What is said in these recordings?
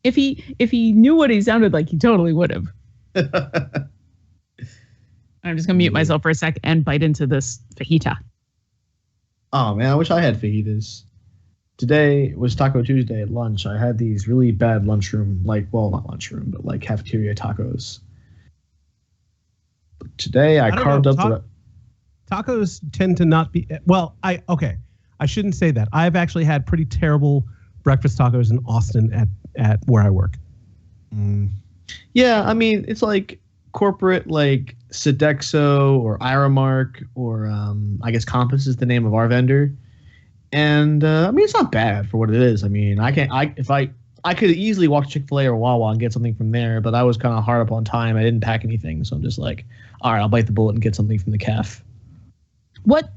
If he knew what he sounded like, he totally would have. I'm just gonna mute myself for a sec and bite into this fajita. Oh man, I wish I had fajitas. Today was Taco Tuesday at lunch. I had these really bad lunchroom, not lunchroom, but like cafeteria tacos. But today I carved up the... Tacos tend to not be... Well, I shouldn't say that. I've actually had pretty terrible breakfast tacos in Austin at where I work. Yeah, I mean, it's like corporate, like Sodexo or Iramark or I guess Compass is the name of our vendor. And I mean, it's not bad for what it is. I mean, I could easily walk to Chick-fil-A or Wawa and get something from there, but I was kind of hard up on time. I didn't pack anything, so I'm just like, all right, I'll bite the bullet and get something from the caf. What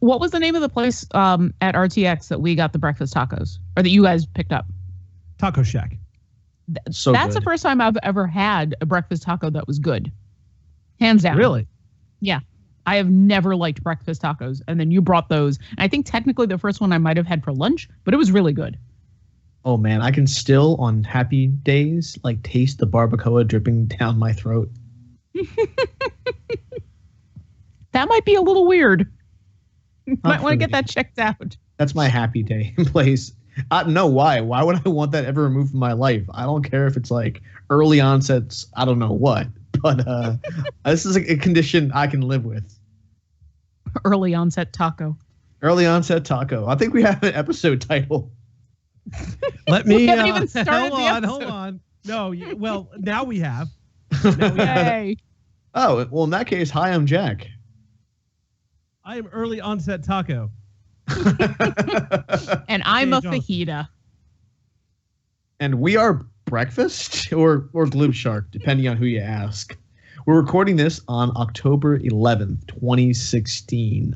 was the name of the place at RTX that we got the breakfast tacos, or that you guys picked up? Taco Shack. That's the first time I've ever had a breakfast taco that was good. Hands down. Really? Yeah. I have never liked breakfast tacos. And then you brought those. And I think technically the first one I might have had for lunch, but it was really good. Oh, man. I can still, on happy days, like taste the barbacoa dripping down my throat. That might be a little weird. Might want to get that checked out. That's my happy day in place. No, why? Why would I want that ever removed from my life? I don't care if it's like early onsets, I don't know what. But this is a condition I can live with. Early onset taco. Early onset taco. I think we have an episode title. Let me. We haven't even started hold on. No, well, now we have. Yay. Oh, well, in that case, hi, I'm Jack. I am early onset taco. And I'm a fajita. And we are breakfast or Glib Shark, depending on who you ask. We're recording this on October 11th, 2016.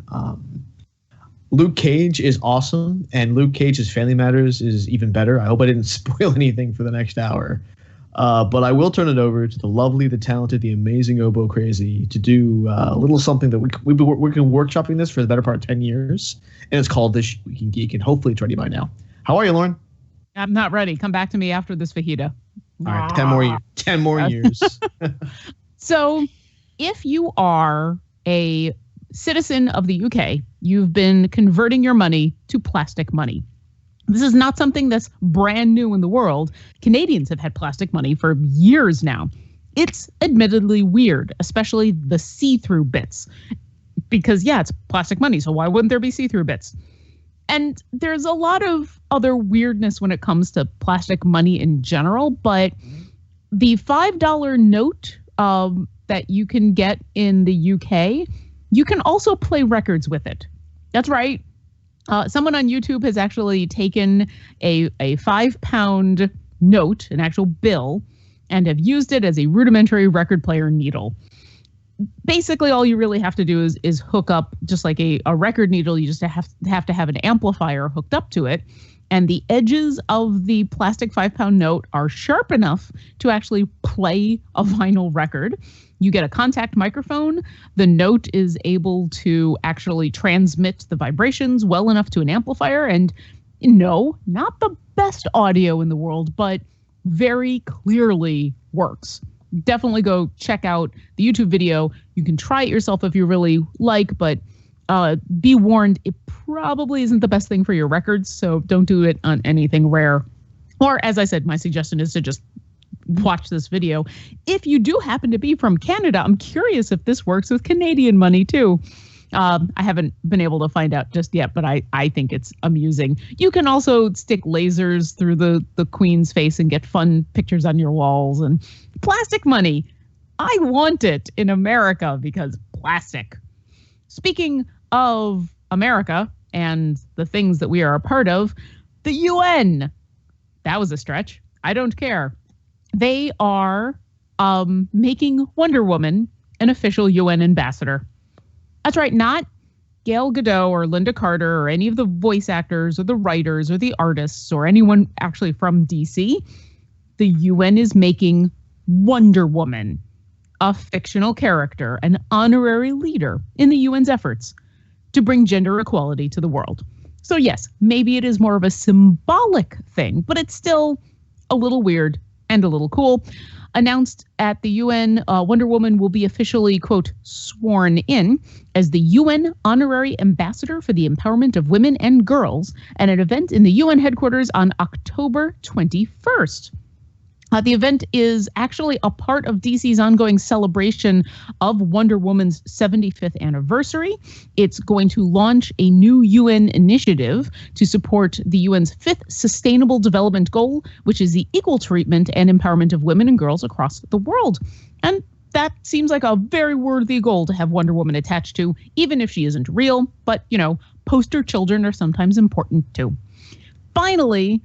Luke Cage is awesome, and Luke Cage's Family Matters is even better. I hope I didn't spoil anything for the next hour. But I will turn it over to the lovely, the talented, the amazing Obo Crazy to do a little something that we've been workshopping this for the better part of 10 years. And it's called This Week in Geek, and hopefully it's ready by now. How are you, Lauren? I'm not ready. Come back to me after this fajita. All right, 10 more years. So if you are a citizen of the UK, you've been converting your money to plastic money. This is not something that's brand new in the world. Canadians have had plastic money for years now. It's admittedly weird, especially the see-through bits. Because, yeah, it's plastic money, so why wouldn't there be see-through bits? And there's a lot of other weirdness when it comes to plastic money in general, but the $5 note that you can get in the UK, you can also play records with it. That's right. Someone on YouTube has actually taken a £5 note, an actual bill, and have used it as a rudimentary record player needle. Basically, all you really have to do is hook up, just like a record needle, you just have to have an amplifier hooked up to it. And the edges of the plastic £5 note are sharp enough to actually play a vinyl record. You get a contact microphone. The note is able to actually transmit the vibrations well enough to an amplifier. And no, not the best audio in the world, but very clearly works. Definitely go check out the YouTube video. You can try it yourself if you really like, but be warned, it probably isn't the best thing for your records, so don't do it on anything rare. Or, as I said, my suggestion is to just watch this video. If you do happen to be from Canada, I'm curious if this works with Canadian money too. I haven't been able to find out just yet, but I think it's amusing. You can also stick lasers through the Queen's face and get fun pictures on your walls. And plastic money, I want it in America because plastic. Speaking of America and the things that we are a part of, the UN. That was a stretch. I don't care. They are making Wonder Woman an official UN ambassador. That's right, not Gal Gadot or Linda Carter or any of the voice actors or the writers or the artists or anyone actually from DC. The UN is making Wonder Woman a fictional character, an honorary leader in the UN's efforts to bring gender equality to the world. So yes, maybe it is more of a symbolic thing, but it's still a little weird and a little cool. Announced at the UN, Wonder Woman will be officially, quote, sworn in as the UN Honorary Ambassador for the Empowerment of Women and Girls at an event in the UN headquarters on October 21st. The event is actually a part of DC's ongoing celebration of Wonder Woman's 75th anniversary. It's going to launch a new UN initiative to support the UN's 5th Sustainable Development Goal, which is the equal treatment and empowerment of women and girls across the world. And that seems like a very worthy goal to have Wonder Woman attached to, even if she isn't real. But, you know, poster children are sometimes important too. Finally,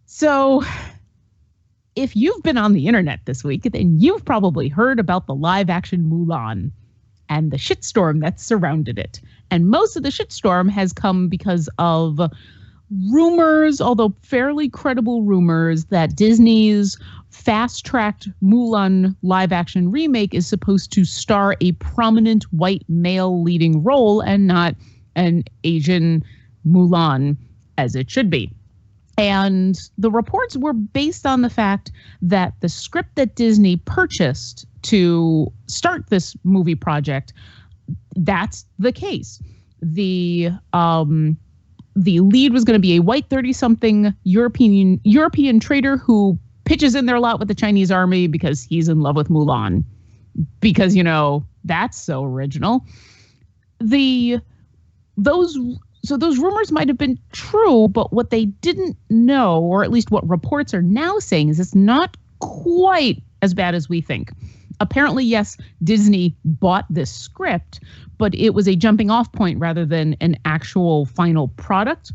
so if you've been on the internet this week, then you've probably heard about the live action Mulan and the shitstorm that surrounded it. And most of the shitstorm has come because of rumors, although fairly credible rumors, that Disney's fast-tracked Mulan live action remake is supposed to star a prominent white male leading role and not an Asian Mulan as it should be. And the reports were based on the fact that the script that Disney purchased to start this movie project, that's the case. The lead was going to be a white 30-something European trader who pitches in there a lot with the Chinese army because he's in love with Mulan. Because, you know, that's so original. So those rumors might have been true, but what they didn't know, or at least what reports are now saying, is it's not quite as bad as we think. Apparently, yes, Disney bought this script, but it was a jumping off point rather than an actual final product.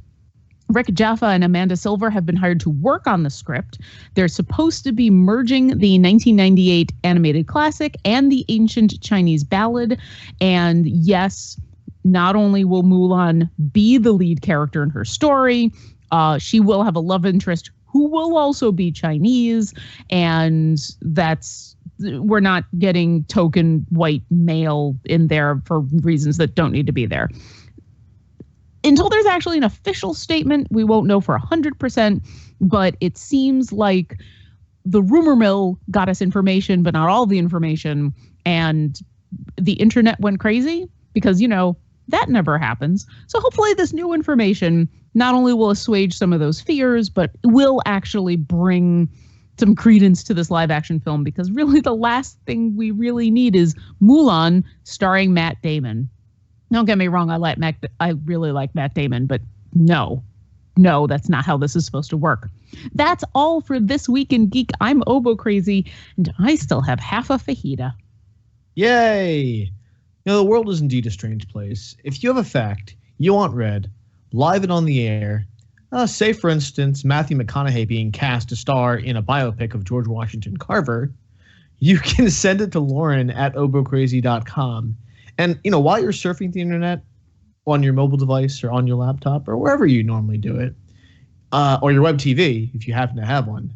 Rick Jaffa and Amanda Silver have been hired to work on the script. They're supposed to be merging the 1998 animated classic and the ancient Chinese ballad. And yes, not only will Mulan be the lead character in her story, she will have a love interest who will also be Chinese. And we're not getting token white male in there for reasons that don't need to be there. Until there's actually an official statement, we won't know for 100%, but it seems like the rumor mill got us information, but not all the information. And the internet went crazy because, you know, that never happens. So hopefully this new information not only will assuage some of those fears, but will actually bring some credence to this live action film, because really the last thing we really need is Mulan starring Matt Damon. Don't get me wrong, I really like Matt Damon, but no, that's not how this is supposed to work. That's all for This Week in Geek. I'm Obo Crazy, and I still have half a fajita. Yay! You know, the world is indeed a strange place. If you have a fact you want read, live and on the air, say, for instance, Matthew McConaughey being cast to star in a biopic of George Washington Carver, you can send it to Lauren at obocrazy.com. And, you know, while you're surfing the internet on your mobile device or on your laptop or wherever you normally do it, or your web TV, if you happen to have one,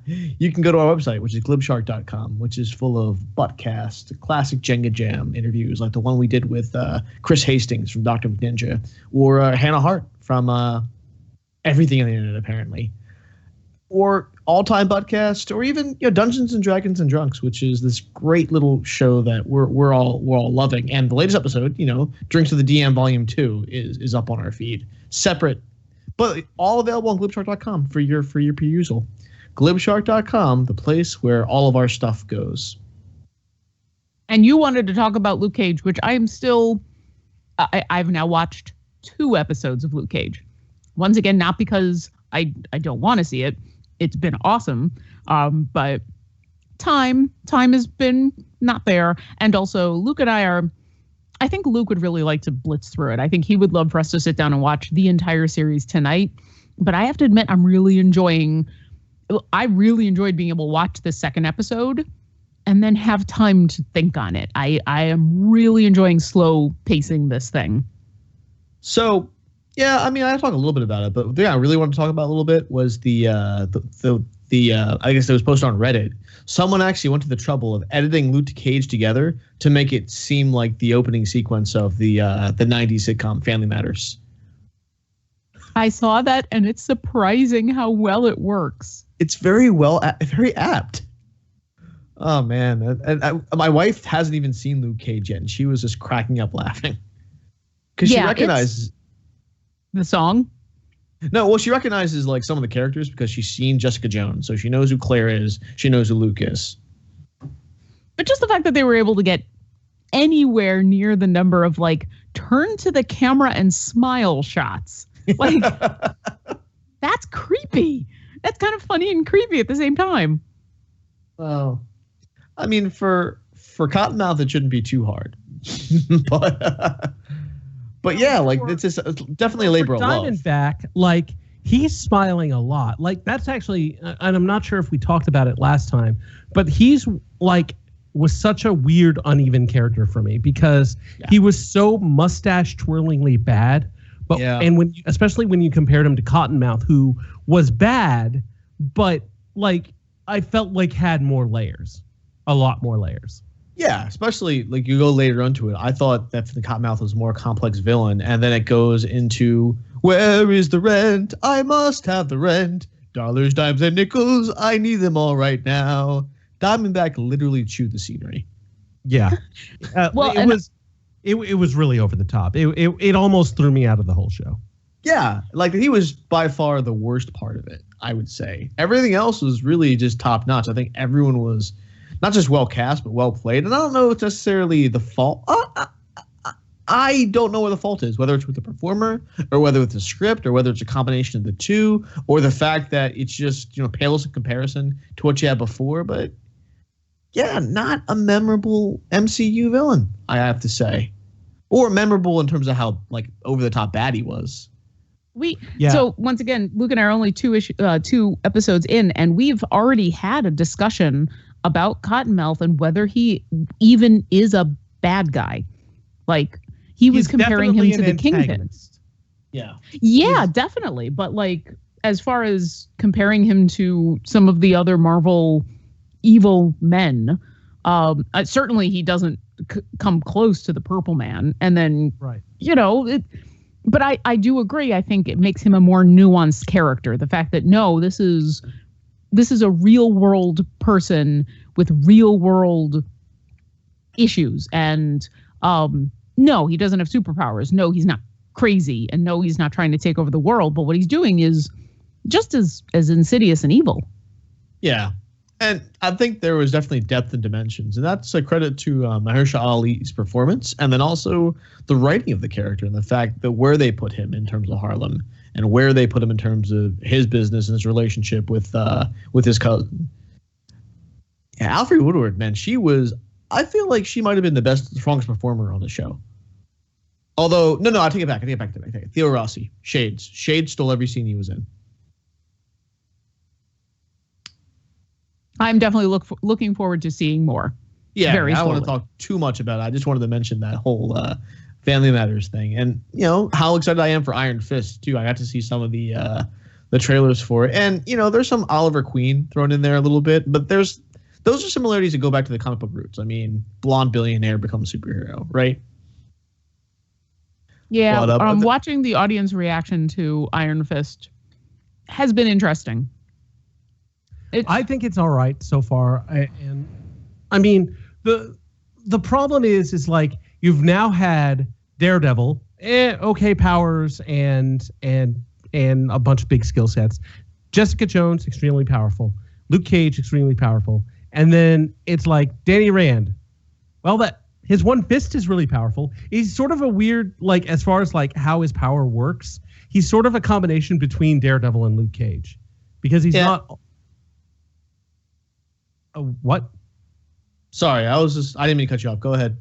you can go to our website, which is glibshark.com, which is full of buttcast, classic Jenga Jam interviews like the one we did with Chris Hastings from Dr. McNinja, or Hannah Hart from Everything on the Internet, apparently, or All-Time Buttcast, or even, you know, Dungeons and Dragons and Drunks, which is this great little show that we're all loving. And the latest episode, you know, Drinks with the DM Volume 2 is up on our feed, separate, but all available on glibshark.com for your perusal. Glibshark.com, the place where all of our stuff goes. And you wanted to talk about Luke Cage, which I am still. I've now watched 2 episodes of Luke Cage. Once again, not because I don't want to see it. It's been awesome, but time has been not there. And also, Luke and I think Luke would really like to blitz through it. I think he would love for us to sit down and watch the entire series tonight. But I have to admit, I really enjoyed being able to watch the second episode and then have time to think on it. I am really enjoying slow pacing this thing. So, yeah, I mean, I talk a little bit about it, but the thing I really want to talk about a little bit was the I guess it was posted on Reddit. Someone actually went to the trouble of editing Luke Cage together to make it seem like the opening sequence of the 90s sitcom Family Matters. I saw that, and it's surprising how well it works. it's very very apt. Oh man, and my wife hasn't even seen Luke Cage yet, and she was just cracking up laughing because she recognizes the song. No, well, she recognizes like some of the characters because she's seen Jessica Jones, so she knows who Claire is. She knows who Luke is. But just the fact that they were able to get anywhere near the number of like turn to the camera and smile shots, like that's creepy. That's kind of funny and creepy at the same time. Well, I mean, for Cottonmouth, it shouldn't be too hard, but yeah, like it's definitely a labor of love. Diamondback, like he's smiling a lot. Like that's actually, and I'm not sure if we talked about it last time, but he's like was such a weird, uneven character for me because he was so mustache twirlingly bad. But and especially when you compared him to Cottonmouth, who was bad, but like I felt like had more layers, a lot more layers. Yeah, especially like you go later onto it. I thought that the Cottonmouth was a more complex villain, and then it goes into where is the rent? I must have the rent. Dollars, dimes, and nickels. I need them all right now. Diamondback literally chewed the scenery. Yeah, well, it was really over the top. It almost threw me out of the whole show. Yeah, like he was by far the worst part of it, I would say. Everything else was really just top notch. I think everyone was not just well cast, but well played. And I don't know if it's necessarily the fault. I don't know where the fault is, whether it's with the performer or whether it's the script or whether it's a combination of the two or the fact that it's just, pales in comparison to what you had before. But yeah, not a memorable MCU villain, I have to say. Or memorable in terms of how like over the top bad he was. So once again, Luke and I are only two episodes in, and we've already had a discussion about Cottonmouth and whether he even is a bad guy. Like he was comparing him to the Kingpin. Yeah, definitely. But like as far as comparing him to some of the other Marvel evil men, certainly he doesn't come close to the Purple Man. And then, but I do agree. I think it makes him a more nuanced character. The fact that this is a real world person with real world issues. And no, he doesn't have superpowers. No, he's not crazy. And no, he's not trying to take over the world. But what he's doing is just as insidious and evil. Yeah. And I think there was definitely depth and dimensions. And that's a credit to Mahershala Ali's performance and then also the writing of the character and the fact that where they put him in terms of Harlem and where they put him in terms of his business and his relationship with his cousin. Yeah, Alfre Woodward, man, I feel like she might have been the strongest performer on the show. Although, no, I take it back. Theo Rossi, Shades. Shades stole every scene he was in. I'm definitely looking forward to seeing more. Yeah, I don't want to talk too much about it. I just wanted to mention that whole Family Matters thing. And, how excited I am for Iron Fist, too. I got to see some of the trailers for it. And, there's some Oliver Queen thrown in there a little bit. But those are similarities that go back to the comic book roots. I mean, blonde billionaire becomes a superhero, right? Yeah, watching the audience reaction to Iron Fist has been interesting. I think it's all right so far. And I mean, the problem is like you've now had Daredevil, okay powers and a bunch of big skill sets. Jessica Jones, extremely powerful. Luke Cage, extremely powerful. And then it's like Danny Rand. Well, his one fist is really powerful. He's sort of a weird, like as far as like how his power works, he's sort of a combination between Daredevil and Luke Cage because he's not. What? Sorry, I didn't mean to cut you off. Go ahead.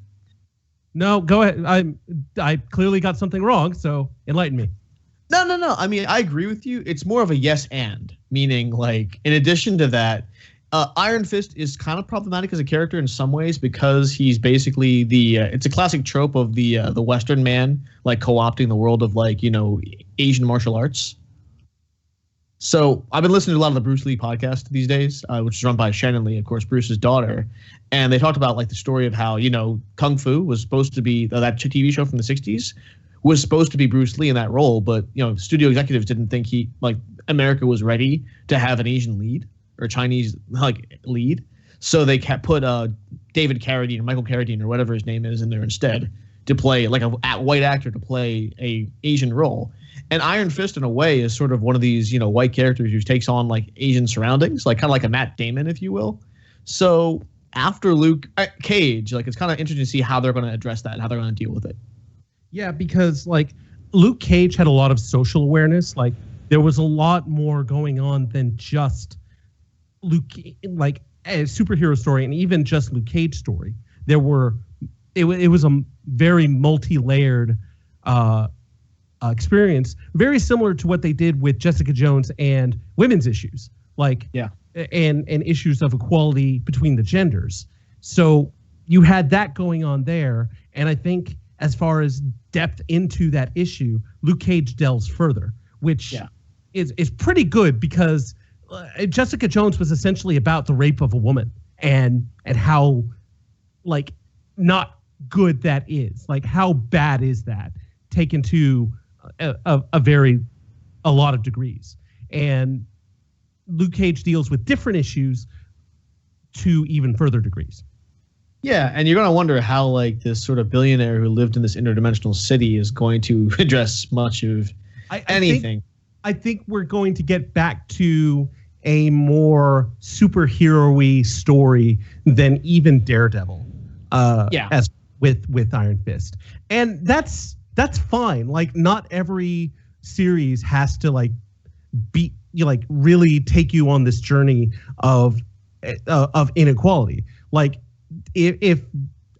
No, go ahead. I clearly got something wrong, so enlighten me. No. I mean, I agree with you. It's more of a yes and, meaning like in addition to that, Iron Fist is kind of problematic as a character in some ways because he's basically it's a classic trope of the Western man like co-opting the world of like, Asian martial arts. So I've been listening to a lot of the Bruce Lee podcast these days, which is run by Shannon Lee, of course, Bruce's daughter. And they talked about like the story of how, Kung Fu was supposed to be that TV show from the 60s was supposed to be Bruce Lee in that role, but studio executives didn't think America was ready to have an Asian lead or Chinese lead, so they put David Carradine or Michael Carradine or whatever his name is in there instead to play a white actor to play a Asian role. And Iron Fist, in a way, is sort of one of these white characters who takes on Asian surroundings, kind of like a Matt Damon, if you will. So after Luke Cage, it's kind of interesting to see how they're going to address that and how they're going to deal with it. Yeah, because Luke Cage had a lot of social awareness. There was a lot more going on than just Luke, a superhero story, and even just Luke Cage story. It was a very multi-layered experience, very similar to what they did with Jessica Jones and women's issues, and issues of equality between the genders. So you had that going on there, and I think as far as depth into that issue, Luke Cage delves further, which is pretty good, because Jessica Jones was essentially about the rape of a woman and how not good that is. How bad is that taken to a lot of degrees. And Luke Cage deals with different issues to even further degrees. Yeah, and you're going to wonder how this sort of billionaire who lived in this interdimensional city is going to address much of anything. I think we're going to get back to a more superhero-y story than even Daredevil. As with Iron Fist. And that's fine. Not every series has to really take you on this journey of inequality. If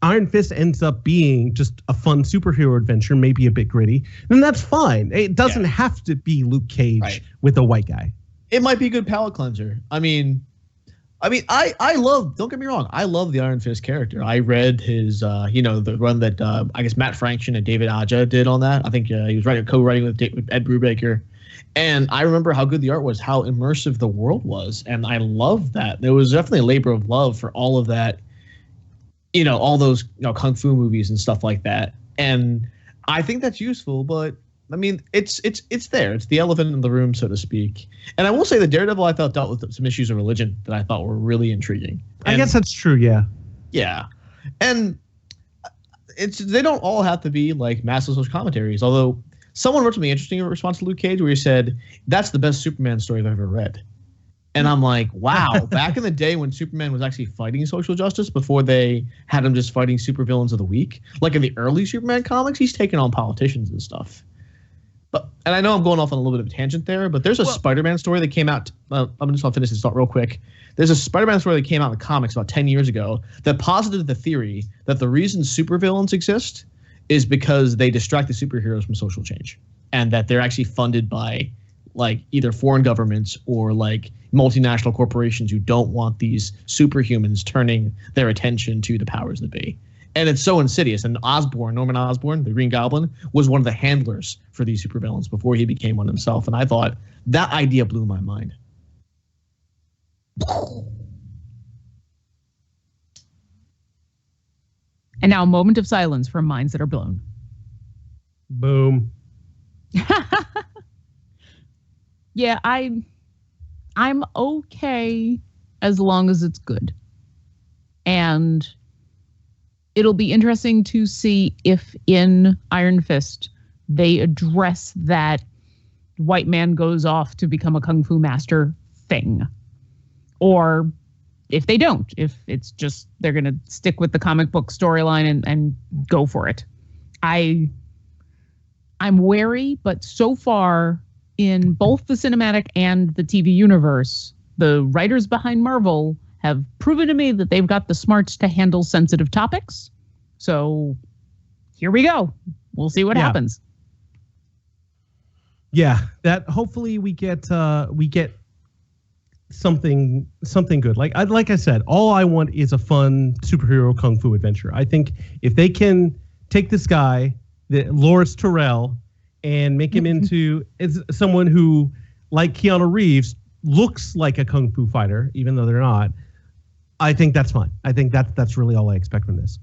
Iron Fist ends up being just a fun superhero adventure, maybe a bit gritty, then that's fine. It doesn't have to be Luke Cage with a white guy. It might be a good palate cleanser. I love, don't get me wrong, I love the Iron Fist character. I read his, the run that I guess Matt Fraction and David Aja did on that. I think he was co-writing with Ed Brubaker. And I remember how good the art was, how immersive the world was. And I loved that. There was definitely a labor of love for all of that, all those kung fu movies and stuff like that. And I think that's useful, but it's there. It's the elephant in the room, so to speak. And I will say that Daredevil, I thought, dealt with some issues of religion that I thought were really intriguing. I guess that's true, yeah. Yeah. And they don't all have to be massive social commentaries, although someone wrote something interesting in response to Luke Cage where he said, that's the best Superman story I've ever read. And I'm like, wow, back in the day when Superman was actually fighting social justice before they had him just fighting supervillains of the week, in the early Superman comics, he's taking on politicians and stuff. And I know I'm going off on a little bit of a tangent there, but there's a Spider-Man story that came out. I'm just going to finish this thought real quick. There's a Spider-Man story that came out in the comics about 10 years ago that posited the theory that the reason supervillains exist is because they distract the superheroes from social change, and that they're actually funded by either foreign governments or multinational corporations who don't want these superhumans turning their attention to the powers that be. And it's so insidious. And Norman Osborn, the Green Goblin, was one of the handlers for these supervillains before he became one himself. And I thought that idea blew my mind. And now a moment of silence for minds that are blown. Boom. Yeah, I'm okay as long as it's good. And it'll be interesting to see if in Iron Fist they address that white man goes off to become a kung fu master thing. Or if they don't, if it's just they're going to stick with the comic book storyline and go for it. I'm wary, but so far in both the cinematic and the TV universe, the writers behind Marvel have proven to me that they've got the smarts to handle sensitive topics. So here we go. We'll see what happens. Yeah, that hopefully we get something good. Like I said, all I want is a fun superhero kung fu adventure. I think if they can take this guy, Loris Terrell, and make him into someone who, like Keanu Reeves, looks like a kung fu fighter, even though they're not, I think that's fine. I think that's really all I expect from this.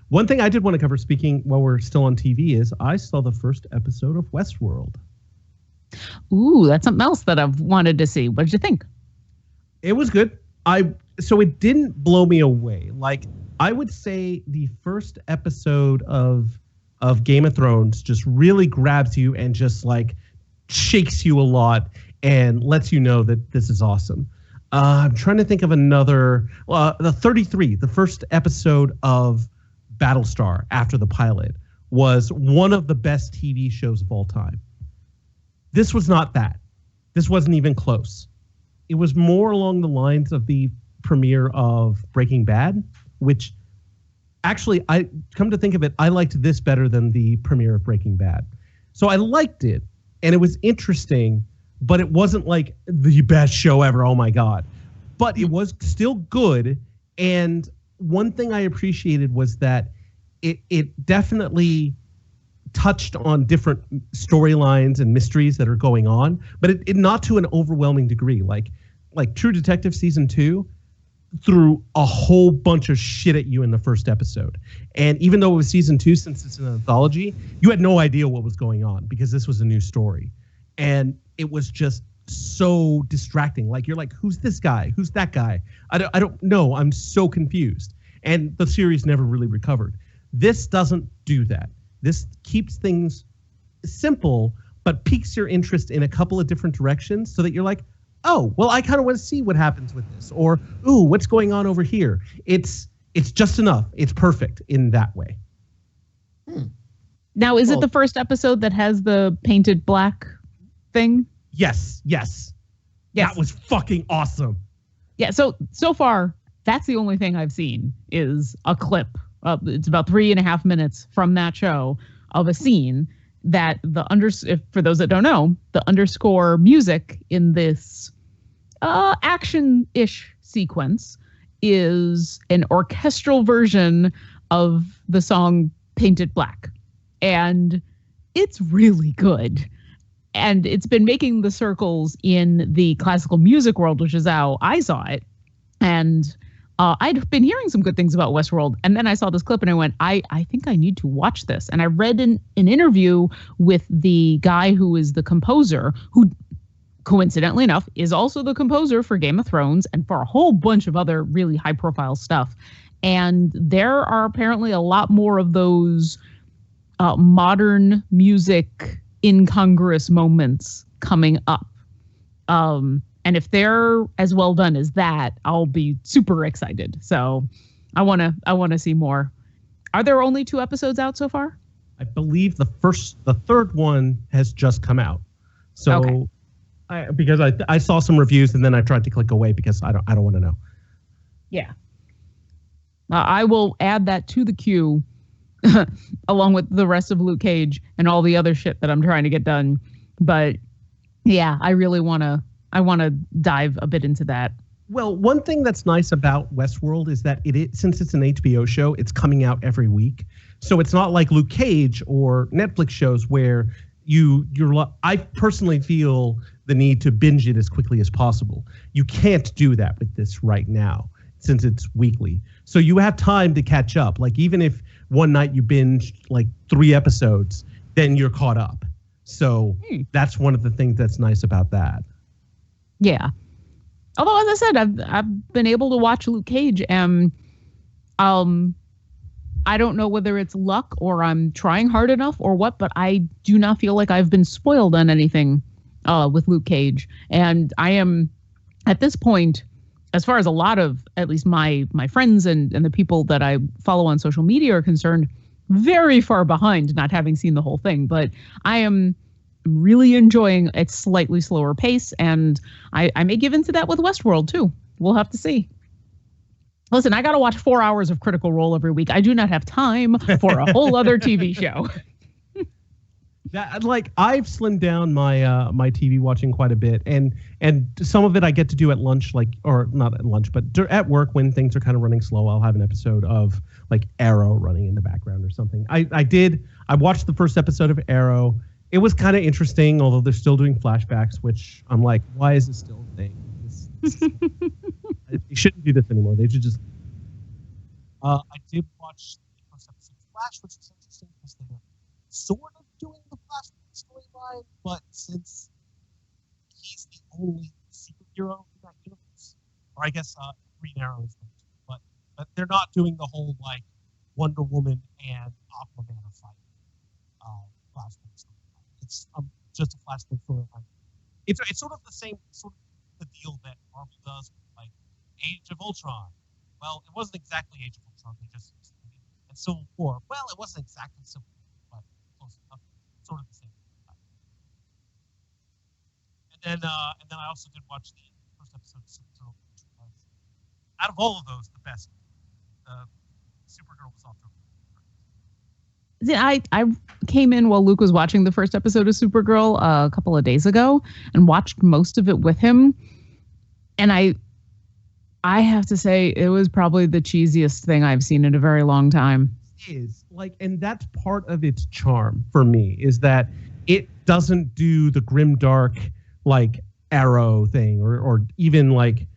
One thing I did want to cover, speaking while we're still on TV, is I saw the first episode of Westworld. Ooh, that's something else that I've wanted to see. What did you think? It was good. So it didn't blow me away. Like, I would say the first episode of Game of Thrones just really grabs you and just like shakes you a lot and lets you know that this is awesome. I'm trying to think of another. The 33, the first episode of Battlestar after the pilot, was one of the best TV shows of all time. This was not that. This wasn't even close. It was more along the lines of the premiere of Breaking Bad, which actually, I come to think of it, I liked this better than the premiere of Breaking Bad. So I liked it, and it was interesting, but it wasn't like the best show ever. Oh my God. But it was still good. And one thing I appreciated was that it definitely touched on different storylines and mysteries that are going on, but it not to an overwhelming degree. Like True Detective season 2 threw a whole bunch of shit at you in the first episode. And even though it was season 2, since it's an anthology, you had no idea what was going on because this was a new story. And it was just so distracting. Like, you're like, who's this guy? Who's that guy? I don't know. I'm so confused. And the series never really recovered. This doesn't do that. This keeps things simple, but piques your interest in a couple of different directions so that you're like, oh, well, I kind of want to see what happens with this. Or, ooh, what's going on over here? It's just enough. It's perfect in that way. Now, is it the first episode that has the painted black thing? Yes. That was fucking awesome. Yeah, so far, that's the only thing I've seen is a clip. It's about 3.5 minutes from that show of a scene that for those that don't know, the underscore music in this action-ish sequence is an orchestral version of the song Painted Black. And it's really good. And it's been making the circles in the classical music world, which is how I saw it. And I'd been hearing some good things about Westworld. And then I saw this clip and I went, I think I need to watch this. And I read an interview with the guy who is the composer, who coincidentally enough is also the composer for Game of Thrones and for a whole bunch of other really high profile stuff. And there are apparently a lot more of those modern music incongruous moments coming up. And if they're as well done as that, I'll be super excited. So I want to see more. Are there only 2 episodes out so far? I believe the third one has just come out. So okay. Because I saw some reviews and then I tried to click away because I don't want to know. Yeah. I will add that to the queue along with the rest of Luke Cage and all the other shit that I'm trying to get done. But yeah, I really want to dive a bit into that. Well, one thing that's nice about Westworld is that since it's an HBO show, it's coming out every week. So it's not like Luke Cage or Netflix shows where I personally feel the need to binge it as quickly as possible. You can't do that with this right now since it's weekly. So you have time to catch up. Like, even if one night you binge like 3 episodes, then you're caught up. So that's one of the things that's nice about that. Yeah. Although, as I said, I've been able to watch Luke Cage, and I don't know whether it's luck or I'm trying hard enough or what, but I do not feel like I've been spoiled on anything with Luke Cage. And I am, at this point, as far as a lot of, at least my friends and the people that I follow on social media are concerned, very far behind, not having seen the whole thing. But I am really enjoying its slightly slower pace, and I may give into that with Westworld too. We'll have to see. Listen, I got to watch 4 hours of Critical Role every week. I do not have time for a whole other TV show. I've slimmed down my my TV watching quite a bit, and some of it I get to do at lunch, or not at lunch, but at work when things are kind of running slow. I'll have an episode of like Arrow running in the background or something. I watched the first episode of Arrow. It was kind of interesting, although they're still doing flashbacks, which I'm like, why is this still a thing? They shouldn't do this anymore. They should just. I did watch the first Flash, which is interesting because they're sort of doing the Flash storyline, but since he's the only superhero in that universe, or I guess Green Arrow is there too, but they're not doing the whole like Wonder Woman and Aquaman are fighting Flashpoint storyline. It's just a Flashpoint storyline. It's sort of the same sort of the deal that Marvel does with like Age of Ultron. Well, it wasn't exactly Age of Ultron. They just and Civil War. Well, it wasn't exactly Civil War, but close enough. Sort of the same. And then I also did watch the first episode of Supergirl, which was, out of all of those, the best. Supergirl was off to a See, I came in while Luke was watching the first episode of Supergirl a couple of days ago and watched most of it with him. And I have to say, it was probably the cheesiest thing I've seen in a very long time. And that's part of its charm for me, is that it doesn't do the grimdark like Arrow thing or even like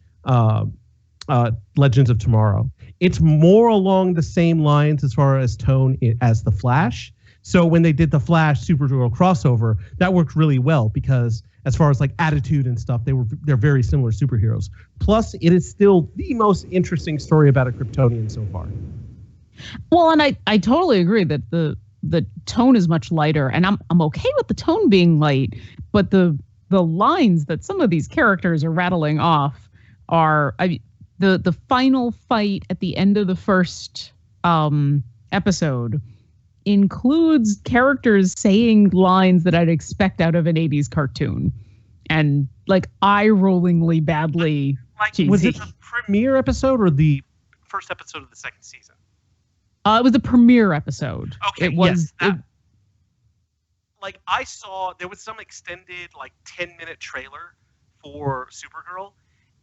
Legends of Tomorrow. It's more along the same lines as far as tone as the Flash. So when they did the Flash Supergirl crossover, that worked really well because as far as like attitude and stuff, they're very similar superheroes. Plus, it is still the most interesting story about a Kryptonian so far. Well, and I totally agree that the tone is much lighter, and I'm okay with the tone being light, but the lines that some of these characters are rattling off are the final fight at the end of the first episode includes characters saying lines that I'd expect out of an 80s cartoon, and like eye-rollingly badly cheesy. Was it the premiere episode or the first episode of the second season? It was the premiere episode. Okay, it was. Yes, like I saw, there was some extended like 10-minute trailer for Supergirl,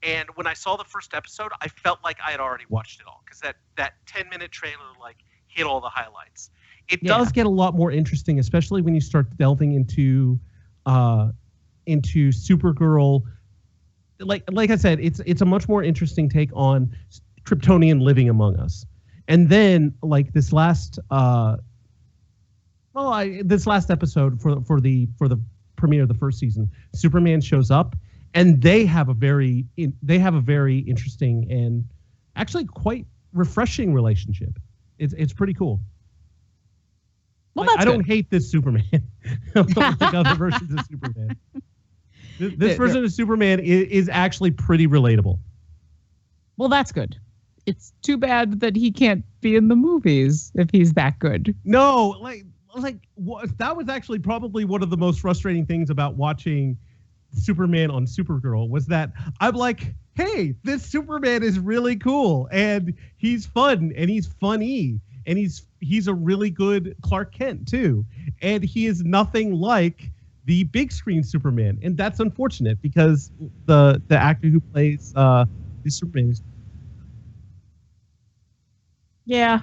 and when I saw the first episode, I felt like I had already watched it all because that 10-minute trailer like hit all the highlights. It does get a lot more interesting, especially when you start delving into Supergirl. Like I said, it's a much more interesting take on Kryptonian living among us. And then like this last episode for the premiere of the first season, Superman shows up, and they have a very interesting and actually quite refreshing relationship. It's pretty cool. Well, I don't hate this Superman. Like other versions of Superman. This version of Superman is actually pretty relatable. Well, that's good. It's too bad that he can't be in the movies if he's that good. No, that was actually probably one of the most frustrating things about watching Superman on Supergirl was that I'm like, hey, this Superman is really cool and he's fun and he's funny and he's a really good Clark Kent too, and he is nothing like the big screen Superman, and that's unfortunate because the actor who plays the Superman is. Yeah.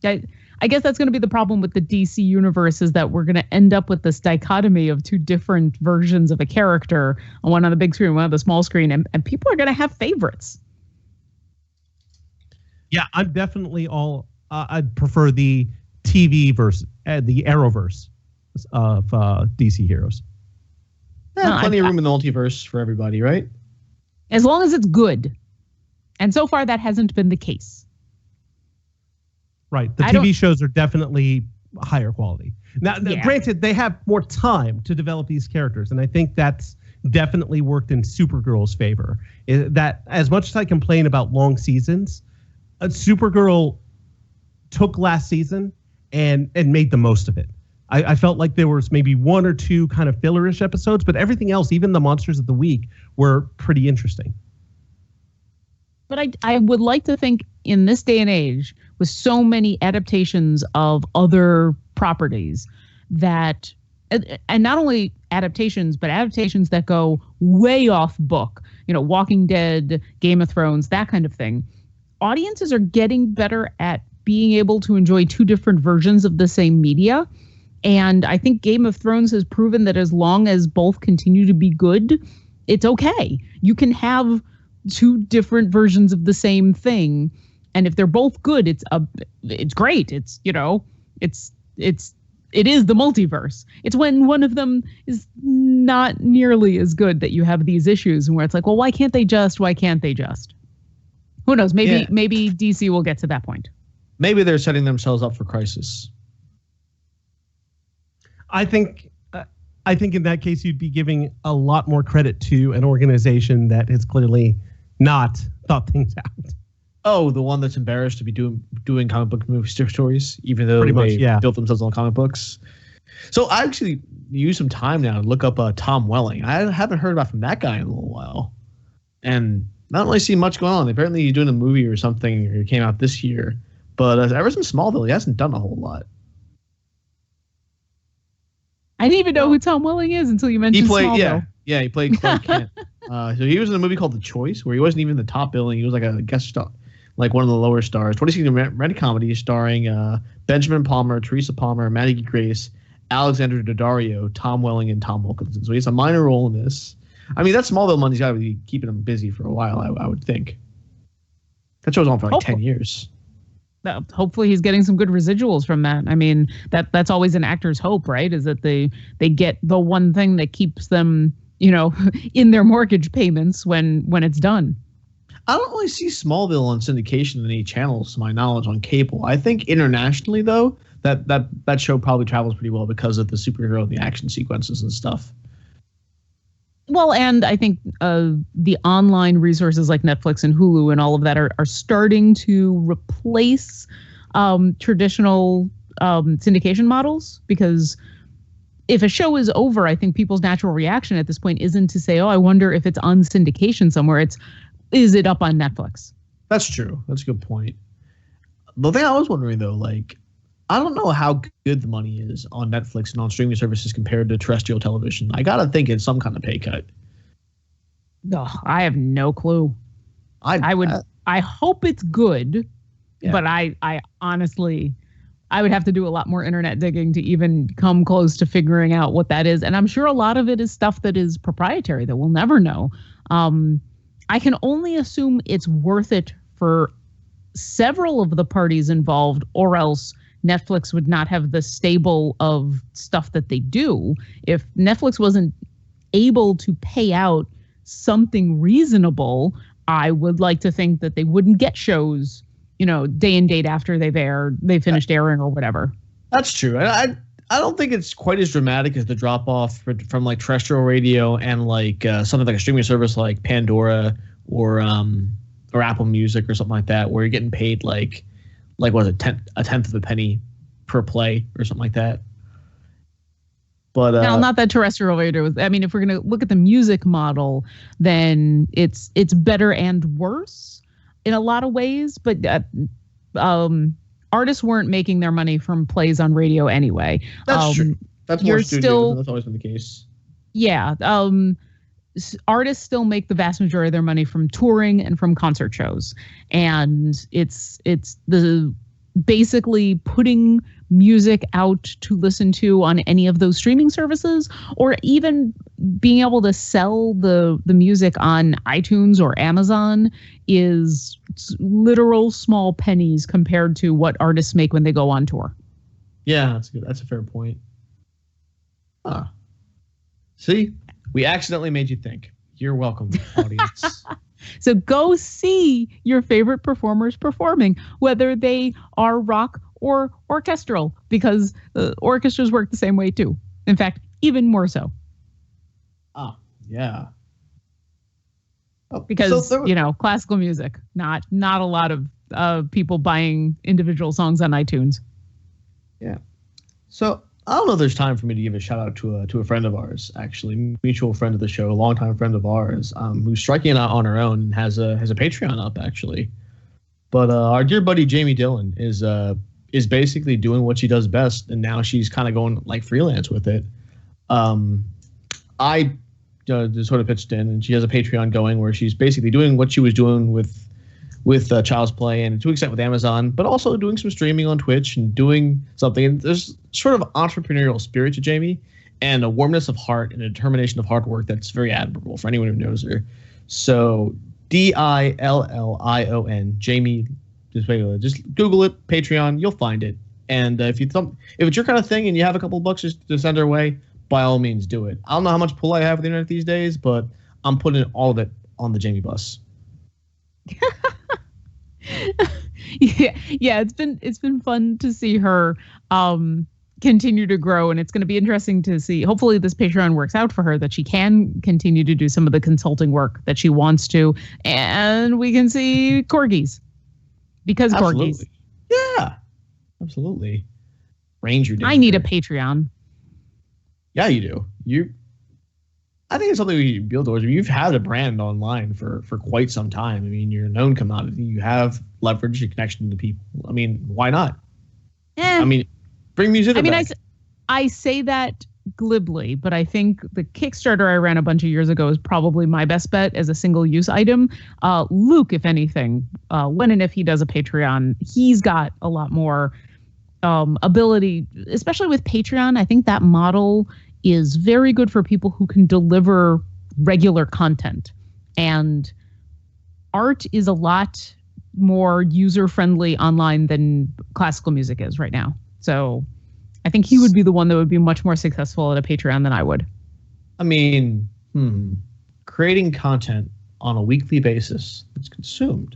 I guess that's going to be the problem with the DC universe, is that we're going to end up with this dichotomy of two different versions of a character, one on the big screen, one on the small screen, and people are going to have favorites. Yeah, I'm definitely I'd prefer the TV verse, the Arrowverse of DC heroes. Plenty of room in the multiverse for everybody, right? As long as it's good. And so far, that hasn't been the case. Right. The TV shows are definitely higher quality. Now, granted, they have more time to develop these characters, and I think that's definitely worked in Supergirl's favor. That as much as I complain about long seasons, Supergirl took last season and made the most of it. I felt like there was maybe one or two kind of fillerish episodes, but everything else, even the Monsters of the Week, were pretty interesting. But I would like to think in this day and age, with so many adaptations of other properties, that, and not only adaptations, but adaptations that go way off book, Walking Dead, Game of Thrones, that kind of thing, audiences are getting better at being able to enjoy two different versions of the same media. And I think Game of Thrones has proven that as long as both continue to be good, it's okay. You can have two different versions of the same thing, and if they're both good, it's great. It's It is the multiverse. It's when one of them is not nearly as good that you have these issues, and where it's like, well, why can't they just? Who knows? Maybe DC will get to that point. Maybe they're setting themselves up for crisis. I think in that case, you'd be giving a lot more credit to an organization that has clearly not thought things out. Oh, the one that's embarrassed to be doing comic book movie stories, even though they built themselves on comic books. So I actually used some time now to look up Tom Welling. I haven't heard about from that guy in a little while, and not really see much going on. Apparently, he's doing a movie or something, or it came out this year. But ever since Smallville, he hasn't done a whole lot. I didn't even know who Tom Welling is until you mentioned Smallville. Yeah, he played Clark Kent. So he was in a movie called The Choice, where he wasn't even the top billing. He was like a guest star, like one of the lower stars. 2016 romantic comedy starring Benjamin Palmer, Teresa Palmer, Matty Grace, Alexander Daddario, Tom Welling, and Tom Wilkinson. So he has a minor role in this. I mean, that Smallville money's got to be keeping him busy for a while, I would think. That show's on for like 10 years. Hopefully he's getting some good residuals from that. I mean, that's always an actor's hope, right? Is that they get the one thing that keeps them, in their mortgage payments when it's done. I don't really see Smallville on syndication in any channels, to my knowledge, on cable. I think internationally, though, that show probably travels pretty well because of the superhero and the action sequences and stuff. Well, and I think the online resources like Netflix and Hulu and all of that are starting to replace traditional syndication models, because if a show is over, I think people's natural reaction at this point isn't to say, oh, I wonder if it's on syndication somewhere. Is it up on Netflix? That's true. That's a good point. The thing I was wondering, though, like, I don't know how good the money is on Netflix and on streaming services compared to terrestrial television. I gotta think it's some kind of pay cut. I have no clue. I hope it's good, but I honestly, I would have to do a lot more internet digging to even come close to figuring out what that is. And I'm sure a lot of it is stuff that is proprietary that we'll never know. I can only assume it's worth it for several of the parties involved, or else Netflix would not have the stable of stuff that they do. If Netflix wasn't able to pay out something reasonable, I would like to think that they wouldn't get shows, day and date after they finished airing or whatever. That's true. I don't think it's quite as dramatic as the drop off from like terrestrial radio and like something like a streaming service like Pandora or Apple Music or something like that, where you're getting paid like what was it, a tenth of a penny per play or something like that. But now, not that terrestrial radio. I mean, if we're going to look at the music model, then it's better and worse in a lot of ways. But artists weren't making their money from plays on radio anyway. That's true. That's more studio. That's always been the case. Yeah. Artists still make the vast majority of their money from touring and from concert shows, and it's the basically putting music out to listen to on any of those streaming services, or even being able to sell the music on iTunes or Amazon is literal small pennies compared to what artists make when they go on tour. Yeah, that's good. That's a fair point. See, we accidentally made you think. You're welcome, audience. So go see your favorite performers performing, whether they are rock or orchestral, because orchestras work the same way too. In fact, even more so. Yeah. Because classical music, not a lot of people buying individual songs on iTunes. Yeah. So I don't know if there's time for me to give a shout out to a friend of ours, actually, mutual friend of the show, a longtime friend of ours, who's striking out on her own and has a Patreon up, actually. But our dear buddy Jamie Dillon is basically doing what she does best, and now she's kind of going like freelance with it. I just sort of pitched in, and she has a Patreon going where she's basically doing what she was doing with Child's Play, and to an extent with Amazon, but also doing some streaming on Twitch and doing something. And there's sort of entrepreneurial spirit to Jamie, and a warmness of heart and a determination of hard work that's very admirable for anyone who knows her. So Dillon, Jamie, just Google it, Patreon, you'll find it. And if it's your kind of thing and you have a couple of bucks just to send our way, by all means do it. I don't know how much pull I have with the internet these days, but I'm putting all of it on the Jamie bus. Yeah, it's been fun to see her continue to grow, and it's going to be interesting to see. Hopefully this Patreon works out for her, that she can continue to do some of the consulting work that she wants to, and we can see corgis, because Absolutely. Corgis. Yeah, absolutely. Ranger danger. I need a Patreon. Yeah, you do. I think it's something we should build towards. You've had a brand online for quite some time. I mean, you're a known commodity. You have leverage and connection to people. I mean, why not? I mean, bring music back. I say that glibly, but I think the Kickstarter I ran a bunch of years ago is probably my best bet as a single-use item. Luke, if anything, when and if he does a Patreon, he's got a lot more ability, especially with Patreon. I think that model is very good for people who can deliver regular content. And art is a lot more user-friendly online than classical music is right now. So I think he would be the one that would be much more successful at a Patreon than I would. I mean, creating content on a weekly basis that's consumed.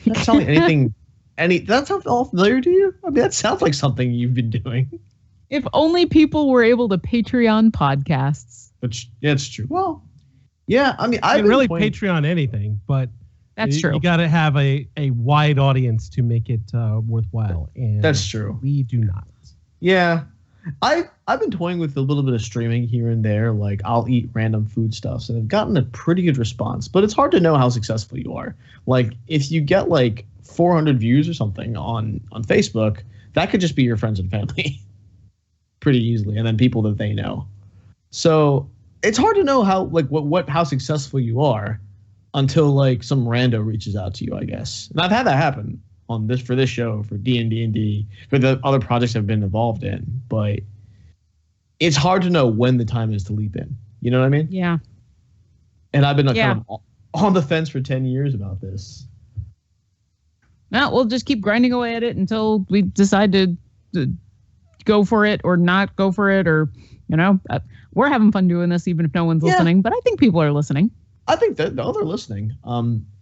That's not anything. That sounds all familiar to you? I mean, that sounds like something you've been doing. If only people were able to Patreon podcasts. Yeah, it's true. Well, yeah, I mean, I really Patreon anything, but that's true. You got to have a wide audience to make it worthwhile. And that's true. We do not. Yeah. I've been toying with a little bit of streaming here and there. Like, I'll eat random foodstuffs, and I've gotten a pretty good response. But it's hard to know how successful you are. Like, if you get like 400 views or something on Facebook, that could just be your friends and family pretty easily, and then people that they know. So it's hard to know how how successful you are until like some rando reaches out to you, I guess. And I've had that happen for this show, for D&D, for the other projects I've been involved in. But it's hard to know when the time is to leap in. You know what I mean? Yeah. And I've been kind of on the fence for 10 years about this. No, we'll just keep grinding away at it until we decide to go for it or not go for it, or we're having fun doing this even if no one's listening. But I think people are listening. I think that they're listening.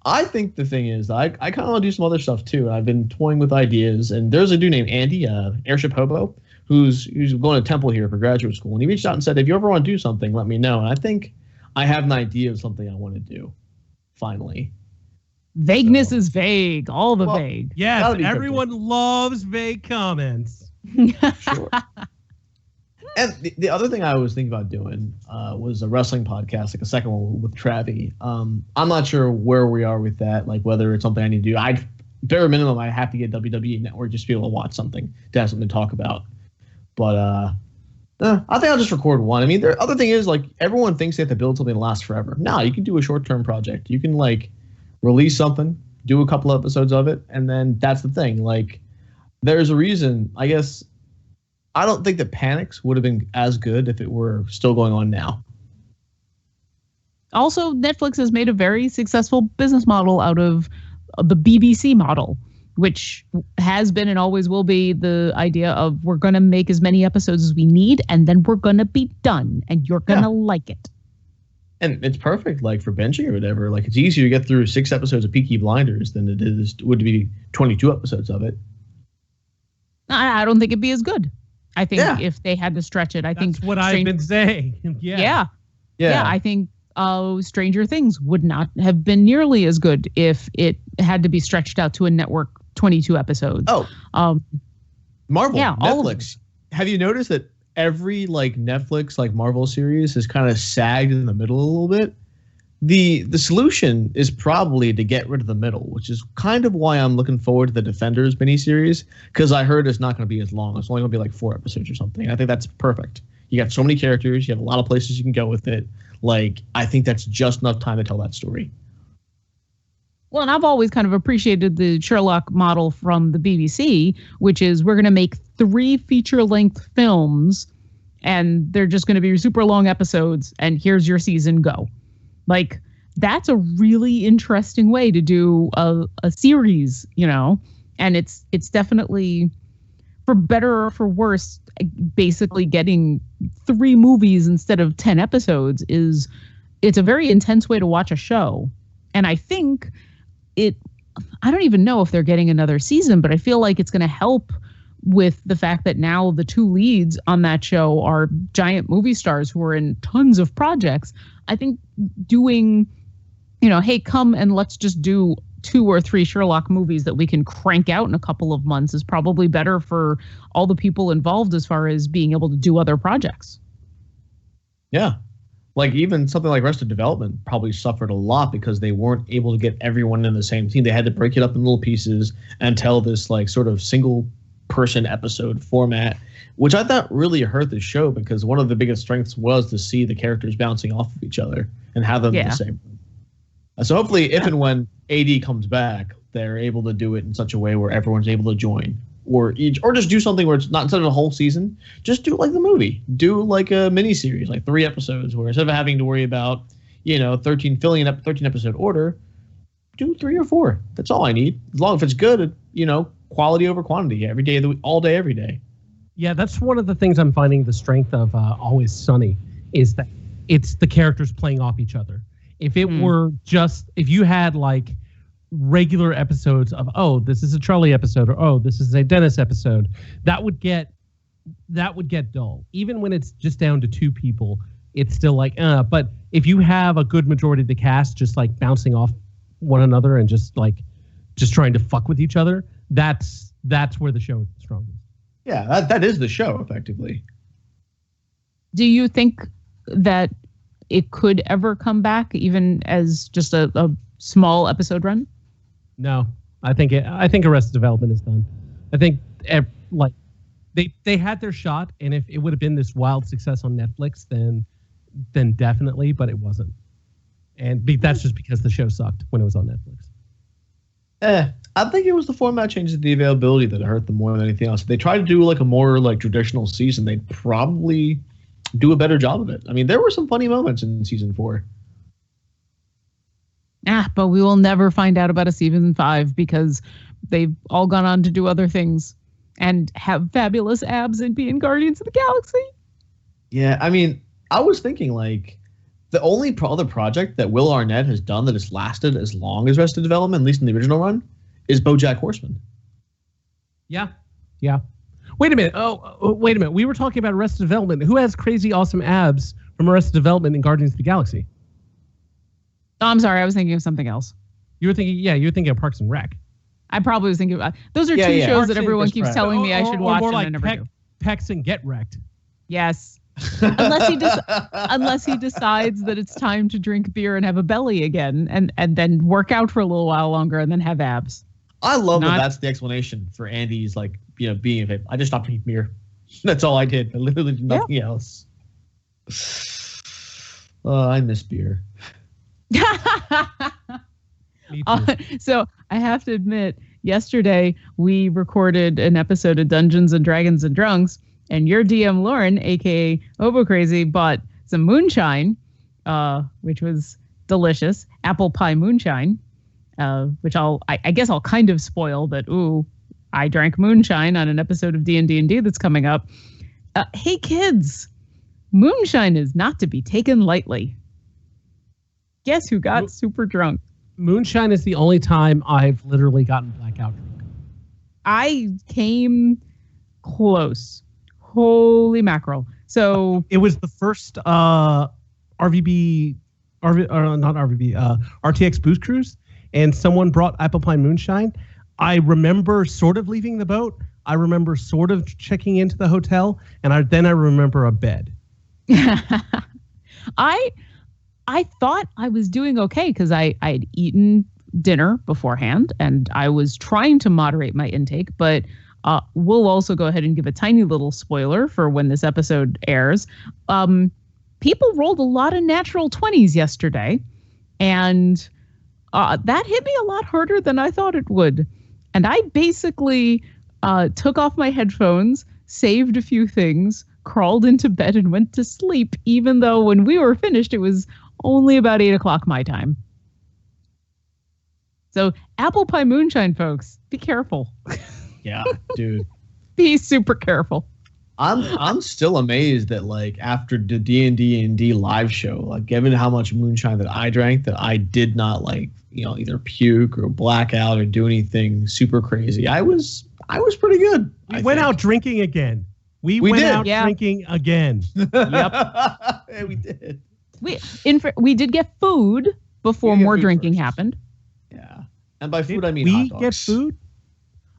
I think the thing is, I kind of want to do some other stuff too. I've been toying with ideas, and there's a dude named Andy, Airship Hobo, who's going to Temple here for graduate school, and he reached out and said, if you ever want to do something, let me know. And I think I have an idea of something I want to do. Finally. Vagueness is vague. All the vague. Yes, everyone loves vague comments. Sure. And the other thing I was thinking about doing was a wrestling podcast, like a second one with Travi. I'm not sure where we are with that, like whether it's something I need to do. Bare minimum, I have to get WWE Network just to be able to watch something, to have something to talk about. But I think I'll just record one. I mean, the other thing is, like, everyone thinks they have to build something to last forever. No, you can do a short-term project. You can, like, release something, do a couple episodes of it, and then that's the thing. Like, there's a reason, I guess. I don't think that Panics would have been as good if it were still going on now. Also, Netflix has made a very successful business model out of the BBC model, which has been and always will be the idea of, we're going to make as many episodes as we need, and then we're going to be done, and you're going to like it. And it's perfect, like, for binging or whatever. Like, it's easier to get through 6 episodes of Peaky Blinders than it would be 22 episodes of it. I don't think it'd be as good. I think if they had to stretch it, That's what I've been saying. Yeah. I think Stranger Things would not have been nearly as good if it had to be stretched out to a network 22 episodes. Oh, Marvel, yeah, Netflix. Have you noticed that every like Netflix like Marvel series has kind of sagged in the middle a little bit? The solution is probably to get rid of the middle, which is kind of why I'm looking forward to the Defenders miniseries, because I heard it's not going to be as long. It's only going to be like 4 episodes or something. I think that's perfect. You got so many characters. You have a lot of places you can go with it. Like, I think that's just enough time to tell that story. Well, and I've always kind of appreciated the Sherlock model from the BBC, which is, we're going to make 3 feature-length films, and they're just going to be super long episodes, and here's your season, go. Like, that's a really interesting way to do a series, and it's definitely for better or for worse, basically getting 3 movies instead of 10 episodes it's a very intense way to watch a show. And I think I don't even know if they're getting another season, but I feel like it's going to help with the fact that now the 2 leads on that show are giant movie stars who are in tons of projects. I think doing, hey, come and let's just do 2 or 3 Sherlock movies that we can crank out in a couple of months is probably better for all the people involved as far as being able to do other projects. Yeah. Like even something like Arrested Development probably suffered a lot because they weren't able to get everyone in the same team. They had to break it up in little pieces and tell this like sort of single person episode format, which I thought really hurt the show because one of the biggest strengths was to see the characters bouncing off of each other and have them in the same room. So hopefully if and when AD comes back, they're able to do it in such a way where everyone's able to join or just do something where it's not instead of a whole season, just do like the movie, do like a mini series, like 3 episodes where instead of having to worry about, 13 episode order, do 3 or 4. That's all I need. As long as it's good, quality over quantity every day of the week, all day, every day. Yeah, that's one of the things I'm finding the strength of Always Sunny is that it's the characters playing off each other. If it were just, if you had like regular episodes of, oh, this is a Charlie episode, or oh, this is a Dennis episode, that would get dull. Even when it's just down to 2 people, it's still like, but if you have a good majority of the cast just like bouncing off one another and just trying to fuck with each other, that's where the show is the strongest. Yeah, that is the show, effectively. Do you think that it could ever come back, even as just a small episode run? No, I think Arrested Development is done. I think they had their shot, and if it would have been this wild success on Netflix, then definitely, but it wasn't. And that's just because the show sucked when it was on Netflix. I think it was the format changes, the availability that hurt them more than anything else. If they tried to do like a more like traditional season, they'd probably do a better job of it. I mean, there were some funny moments in season 4. But we will never find out about a season 5 because they've all gone on to do other things and have fabulous abs and be in Guardians of the Galaxy. Yeah, I mean, I was thinking like the only other project that Will Arnett has done that has lasted as long as Arrested Development, at least in the original run, is BoJack Horseman. Yeah. Wait a minute. Wait a minute. We were talking about Arrested Development. Who has crazy awesome abs from Arrested Development in Guardians of the Galaxy? Oh, I'm sorry. I was thinking of something else. You were thinking of Parks and Rec. I probably was thinking about those are 2 shows Parks that everyone keeps telling me I should watch, more like and I never do. Pecs and Get Wrecked. Yes. Unless he decides that it's time to drink beer and have a belly again, and then work out for a little while longer and then have abs. I love that that's the explanation for Andy's like being a vape. I just stopped drinking beer. That's all I did. I literally did nothing else. I miss beer. So I have to admit, yesterday we recorded an episode of Dungeons and Dragons and Drunks, and your DM Lauren, aka Obo Crazy, bought some moonshine, which was delicious, apple pie moonshine, which I guess I'll kind of spoil, but I drank moonshine on an episode of D&D that's coming up. Hey kids, moonshine is not to be taken lightly. Guess who got super drunk? Moonshine is the only time I've literally gotten blackout drunk. I came close. Holy mackerel. So it was the first RTX booze cruise, and someone brought apple pie moonshine. I remember sort of leaving the boat. I remember sort of checking into the hotel, and I remember a bed. I thought I was doing okay because I had eaten dinner beforehand and I was trying to moderate my intake, but we'll also go ahead and give a tiny little spoiler for when this episode airs. People rolled a lot of natural 20s yesterday, and that hit me a lot harder than I thought it would. And I basically took off my headphones, saved a few things, crawled into bed and went to sleep, even though when we were finished, it was only about 8 o'clock my time. So apple pie moonshine, folks, be careful. Yeah, dude. Be super careful. I'm still amazed that like after the D&D live show, like given how much moonshine that I drank, that I did not like, either puke or black out or do anything super crazy. I was pretty good. We went out drinking again. We went out drinking again. Yep. Yeah, we did. We did get food before more drinking happened. Yeah. And by food I mean we hot dogs. Get food?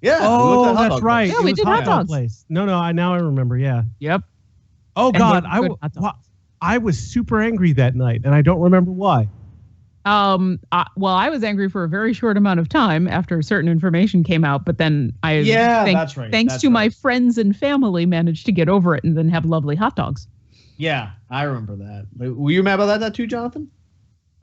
Yeah. Oh, that's right. Yeah, we did hot dogs. Place. No, now I remember. Yeah. Yep. Oh God, I was super angry that night, and I don't remember why. I was angry for a very short amount of time after certain information came out, but then that's right. Thanks to my friends and family, managed to get over it and then have lovely hot dogs. Yeah, I remember that. Were you mad about that too, Jonathan?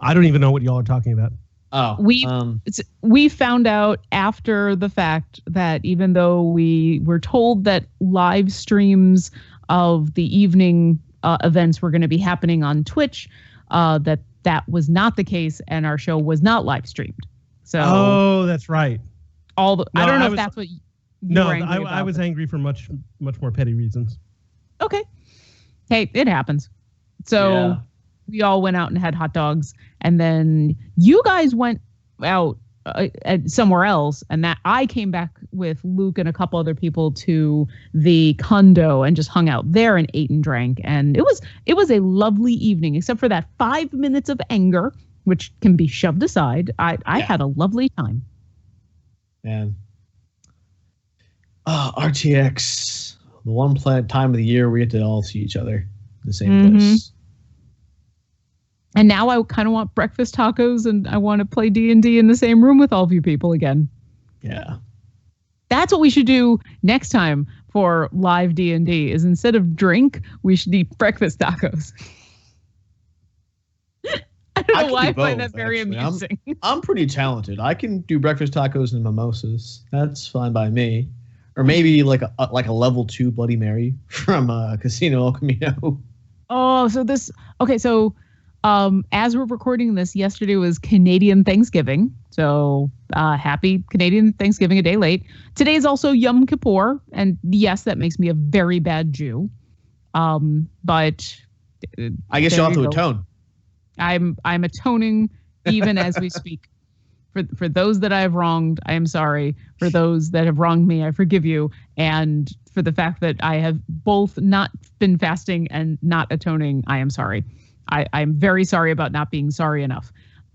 I don't even know what y'all are talking about. Oh, we found out after the fact that even though we were told that live streams of the evening events were going to be happening on Twitch, that was not the case, and our show was not live streamed. So, that's right. I don't know if that's what. I was angry for much more petty reasons. Okay, hey, it happens. So we all went out and had hot dogs, and then you guys went out somewhere else, and that I came back with Luke and a couple other people to the condo and just hung out there and ate and drank, and it was a lovely evening, except for that 5 minutes of anger, which can be shoved aside. I had a lovely time. Man, RTX, the one time of the year we get to all see each other in the same place. And now I kind of want breakfast tacos, and I want to play D&D in the same room with all of you people again. Yeah. That's what we should do next time for live D&D, is instead of drink, we should eat breakfast tacos. I don't know why I find that very amusing. I'm pretty talented. I can do breakfast tacos and mimosas. That's fine by me. Or maybe like a level 2 Bloody Mary from Casino El Camino. Oh, so as we're recording this, yesterday was Canadian Thanksgiving. So happy Canadian Thanksgiving a day late. Today is also Yom Kippur. And yes, that makes me a very bad Jew. But I guess you'll have to atone. I'm atoning even as we speak. For those that I have wronged, I am sorry. For those that have wronged me, I forgive you. And for the fact that I have both not been fasting and not atoning, I am sorry. I'm very sorry about not being sorry enough.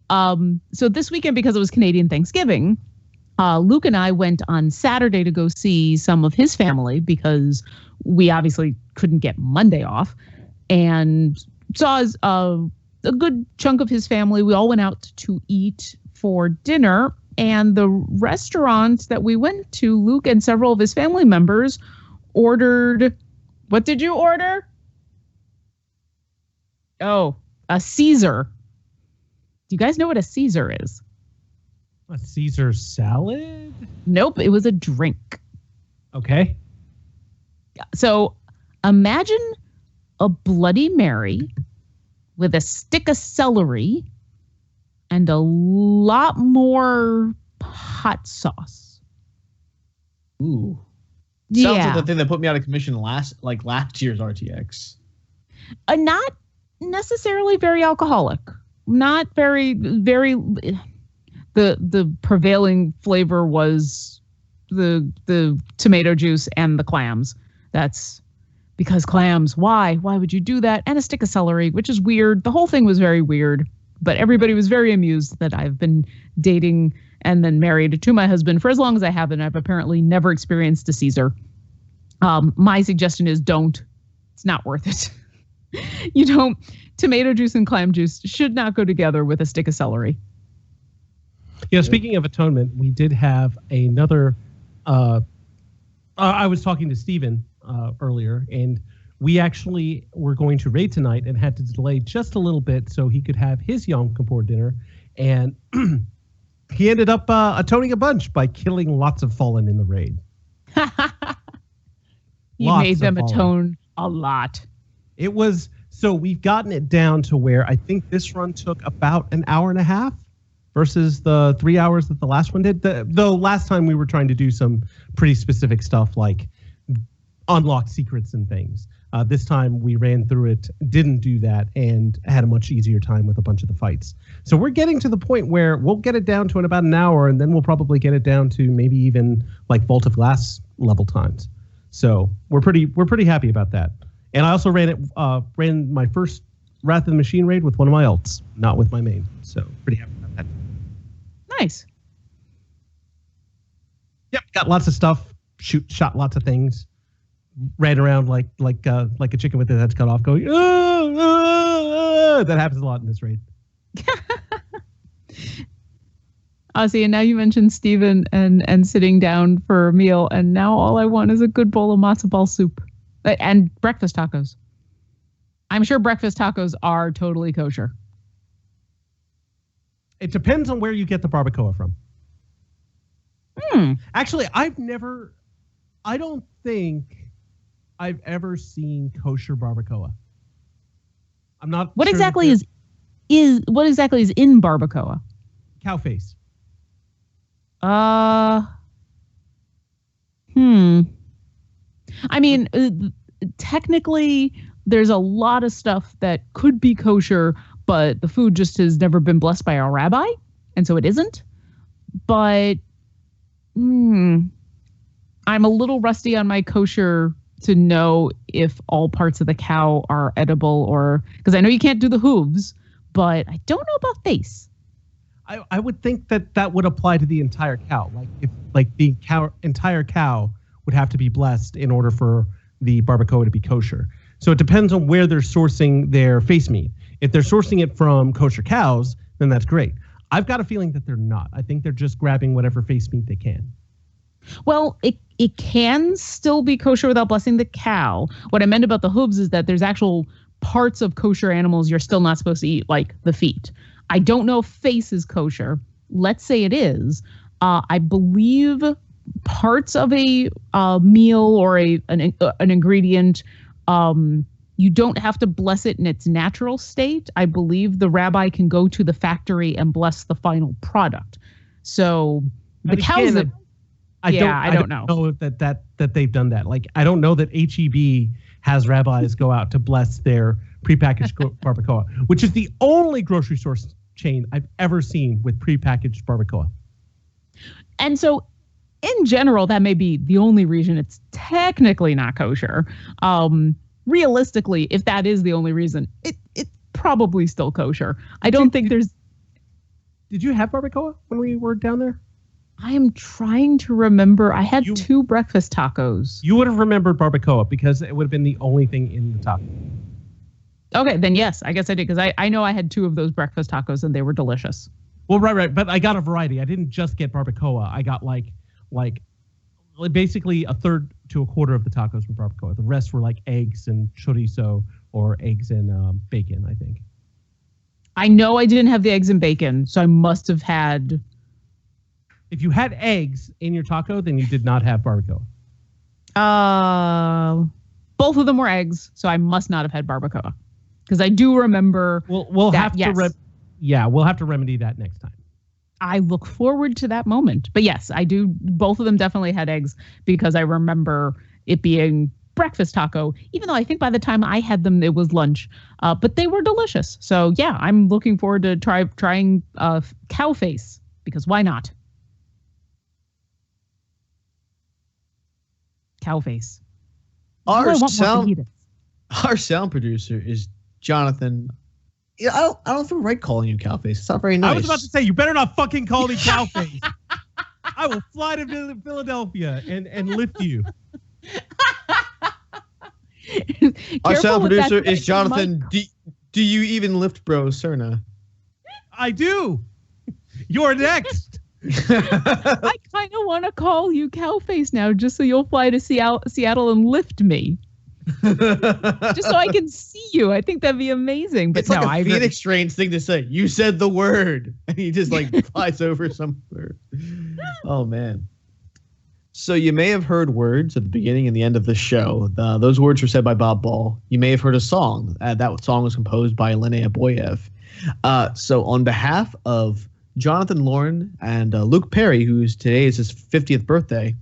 So this weekend, because it was Canadian Thanksgiving, Luke and I went on Saturday to go see some of his family because we obviously couldn't get Monday off, and saw a good chunk of his family. We all went out to eat for dinner, and the restaurant that we went to, Luke and several of his family members ordered. What did you order? Oh, a Caesar. Do you guys know what a Caesar is? A Caesar salad? Nope, it was a drink. Okay. So imagine a Bloody Mary with a stick of celery and a lot more hot sauce. Ooh. Sounds like the thing that put me out of commission last year's RTX. Not necessarily very alcoholic. Not very. The prevailing flavor was the tomato juice and the clams. That's because clams. Why would you do that? And a stick of celery, which is weird. The whole thing was very weird, but everybody was very amused that I've been dating and then married to my husband for as long as I have, and I've apparently never experienced a Caesar. My suggestion is don't. It's not worth it. You don't. Tomato juice and clam juice should not go together with a stick of celery. Speaking of atonement, we did have another. I was talking to Steven earlier, and we actually were going to raid tonight and had to delay just a little bit so he could have his Yom Kippur dinner. And he ended up atoning a bunch by killing lots of fallen in the raid. You made them atone a lot. It was, so we've gotten it down to where I think this run took about an hour and a half versus the 3 hours that the last one did. Though last time we were trying to do some pretty specific stuff like unlock secrets and things. This time we ran through it, didn't do that, and had a much easier time with a bunch of the fights. So we're getting to the point where we'll get it down to in about an hour, and then we'll probably get it down to maybe even like Vault of Glass level times. So we're pretty happy about that. And I also ran my first Wrath of the Machine raid with one of my ults, not with my main. So pretty happy about that. Nice. Yep, got lots of stuff. Shot lots of things. Ran around like a chicken with his head cut off, going. That happens a lot in this raid. See, and now you mentioned Steven and sitting down for a meal, and now all I want is a good bowl of matzo ball soup and breakfast tacos. I'm sure breakfast tacos are totally kosher. It depends on where you get the barbacoa from. Actually, I don't think I've ever seen kosher barbacoa. I'm not. What sure exactly is in barbacoa? Cow face. I mean, technically, there's a lot of stuff that could be kosher, but the food just has never been blessed by a rabbi, and so it isn't. But I'm a little rusty on my kosher to know if all parts of the cow are edible, or because I know you can't do the hooves, but I don't know about face. I would think that would apply to the entire cow. Like the entire cow would have to be blessed in order for the barbacoa to be kosher. So it depends on where they're sourcing their face meat. If they're sourcing it from kosher cows, then that's great. I've got a feeling that they're not. I think they're just grabbing whatever face meat they can. Well, it can still be kosher without blessing the cow. What I meant about the hooves is that there's actual parts of kosher animals you're still not supposed to eat, like the feet. I don't know if face is kosher. Let's say it is. I believe parts of a meal or an ingredient, you don't have to bless it in its natural state. I believe the rabbi can go to the factory and bless the final product. So the cows. I don't know that they've done that. Like, I don't know that HEB has rabbis go out to bless their prepackaged barbacoa, which is the only grocery store chain I've ever seen with prepackaged barbacoa. And so in general, that may be the only reason it's technically not kosher. Realistically, if that is the only reason, it's probably still kosher. I don't think there's... Did you have barbacoa when we were down there? I am trying to remember. I had 2 breakfast tacos. You would have remembered barbacoa because it would have been the only thing in the taco. Okay, then yes, I guess I did, because I know I had 2 of those breakfast tacos and they were delicious. Well, right, but I got a variety. I didn't just get barbacoa. I got like basically a third to a quarter of the tacos were barbacoa. The rest were like eggs and chorizo or eggs and bacon, I think. I know I didn't have the eggs and bacon, so I must have had... If you had eggs in your taco, then you did not have barbacoa. Both of them were eggs, so I must not have had barbacoa. Because I do remember. We'll have to remedy that next time. I look forward to that moment. But yes, I do. Both of them definitely had eggs because I remember it being breakfast taco, even though I think by the time I had them, it was lunch. But they were delicious. So yeah, I'm looking forward to trying cow face, because why not? Cow face. Our sound producer is Jonathan. I don't feel right calling you cow face. It's not very nice. I was about to say, you better not fucking call me cow face. I will fly to Philadelphia and lift you. Our sound producer is Jonathan. Do you even lift bro, Cerna? I do. You're next. I kind of want to call you Cowface now, just so you'll fly to Seattle and lift me. Just so I can see you. I think that'd be amazing. But it's like a Phoenix strange thing to say. You said the word, and he just like flies over somewhere. Oh man. So you may have heard words at the beginning and the end of the show. Those words were said by Bob Ball. You may have heard a song. That song was composed by Linnea Boyev. So on behalf of Jonathan Lauren and Luke Perry, today is his 50th birthday,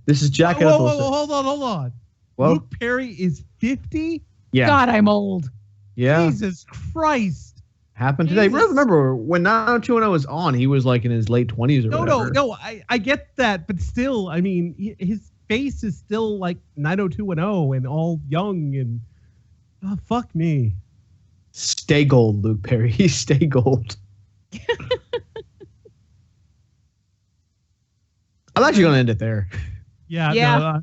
this is Jack. Whoa, hold on. Well, Luke Perry is 50? yeah. God, I'm old. Yeah. Jesus Christ. Happened today. Jesus. Remember, when 90210 was on, he was like in his late 20s or whatever. No, I get that, but still, I mean, his face is still like 90210 and all young and fuck me. Stay gold, Luke Perry. Stay gold. I'm actually going to end it there. Yeah. Yeah. No, I